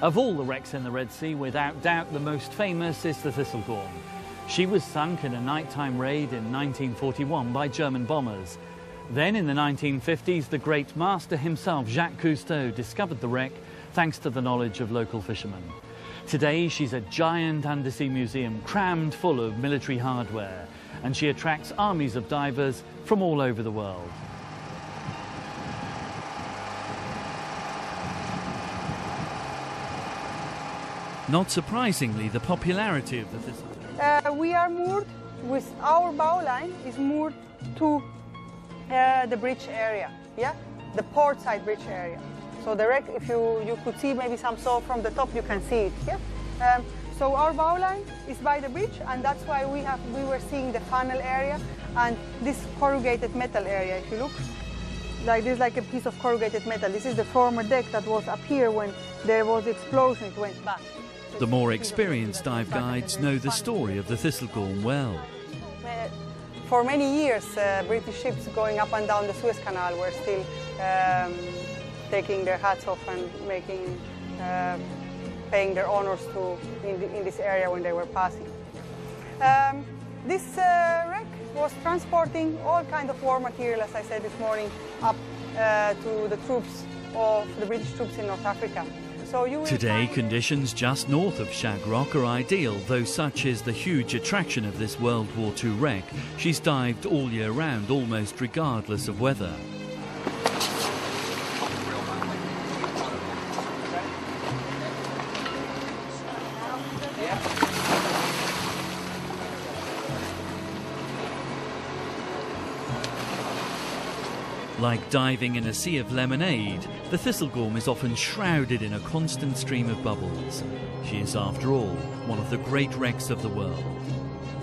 Of all the wrecks in the Red Sea, without doubt the most famous is the Thistlegorm. She was sunk in a nighttime raid in 1941 by German bombers. Then in the 1950s, the great master himself, Jacques Cousteau, discovered the wreck thanks to the knowledge of local fishermen. Today, she's a giant undersea museum crammed full of military hardware, and she attracts armies of divers from all over the world. Not surprisingly, the popularity of the Thistlegorm. We are moored with our bow line is moored to the bridge area, yeah, the port side bridge area. So the wreck, if you could see maybe some saw from the top, you can see it, yeah. So our bow line is by the bridge, and that's why we were seeing the funnel area and this corrugated metal area. If you look, like this, like a piece of corrugated metal. This is the former deck that was up here when there was the explosion. It went back. The more experienced dive guides know the story of the Thistlegorm well. For many years, British ships going up and down the Suez Canal were still taking their hats off and making, paying their honors to in this area when they were passing. This wreck was transporting all kinds of war material, as I said this morning, up to the troops of the British troops in North Africa. Today, conditions just north of Shagrok are ideal, though such is the huge attraction of this World War II wreck. She's dived all year round, almost regardless of weather. Like diving in a sea of lemonade, the Thistlegorm is often shrouded in a constant stream of bubbles. She is, after all, one of the great wrecks of the world.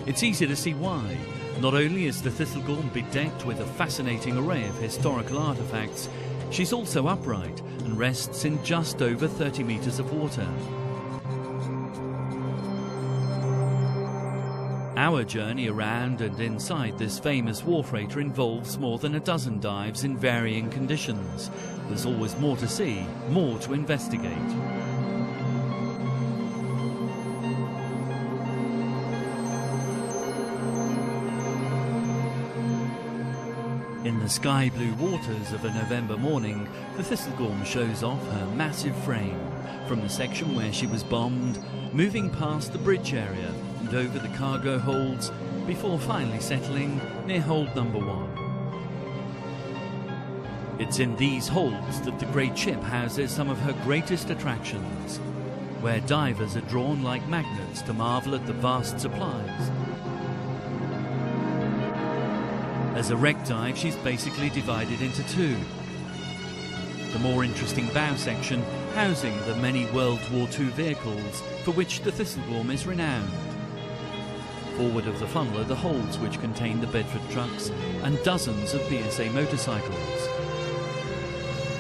It's easy to see why. Not only is the Thistlegorm bedecked with a fascinating array of historical artefacts, she's also upright and rests in just over 30 meters of water. Our journey around and inside this famous war freighter involves more than a dozen dives in varying conditions. There's always more to see, more to investigate. In the sky blue waters of a November morning, the Thistlegorm shows off her massive frame, from the section where she was bombed, moving past the bridge area and over the cargo holds, before finally settling near hold number 1. It's in these holds that the great ship houses some of her greatest attractions, where divers are drawn like magnets to marvel at the vast supplies. As a wreck dive, she's basically divided into two. The more interesting bow section housing the many World War II vehicles for which the Thistlegorm is renowned. Forward of the funnel are the holds which contain the Bedford trucks and dozens of BSA motorcycles.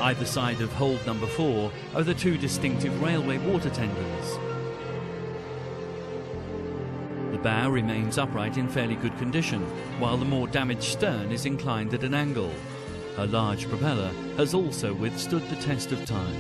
Either side of hold number 4 are the two distinctive railway water tenders. The bow remains upright in fairly good condition, while the more damaged stern is inclined at an angle. Her large propeller has also withstood the test of time.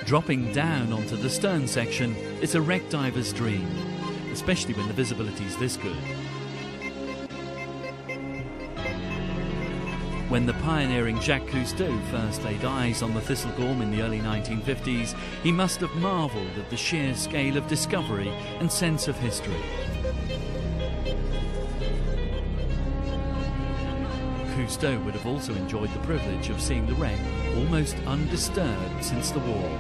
Dropping down onto the stern section is a wreck diver's dream, especially when the visibility is this good. When the pioneering Jacques Cousteau first laid eyes on the Thistlegorm in the early 1950s, he must have marvelled at the sheer scale of discovery and sense of history. Cousteau would have also enjoyed the privilege of seeing the wreck almost undisturbed since the war.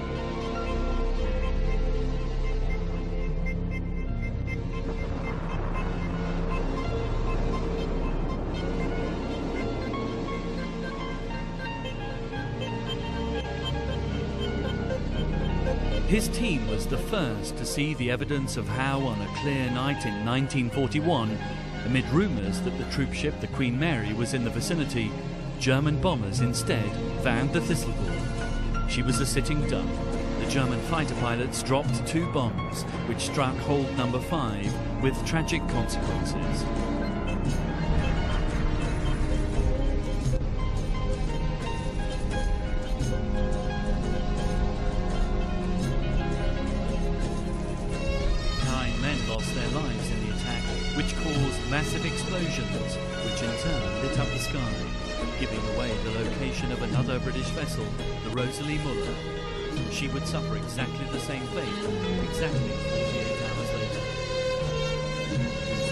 His team was the first to see the evidence of how, on a clear night in 1941, amid rumours that the troop ship the Queen Mary was in the vicinity, German bombers instead found the Thistlegorm. She was a sitting duck, the German fighter pilots dropped 2 bombs, which struck hold number 5 with tragic consequences. Lost their lives in the attack, which caused massive explosions, which in turn lit up the sky, giving away the location of another British vessel, the Rosalie Muller. She would suffer exactly the same fate, exactly 48 hours later. Whose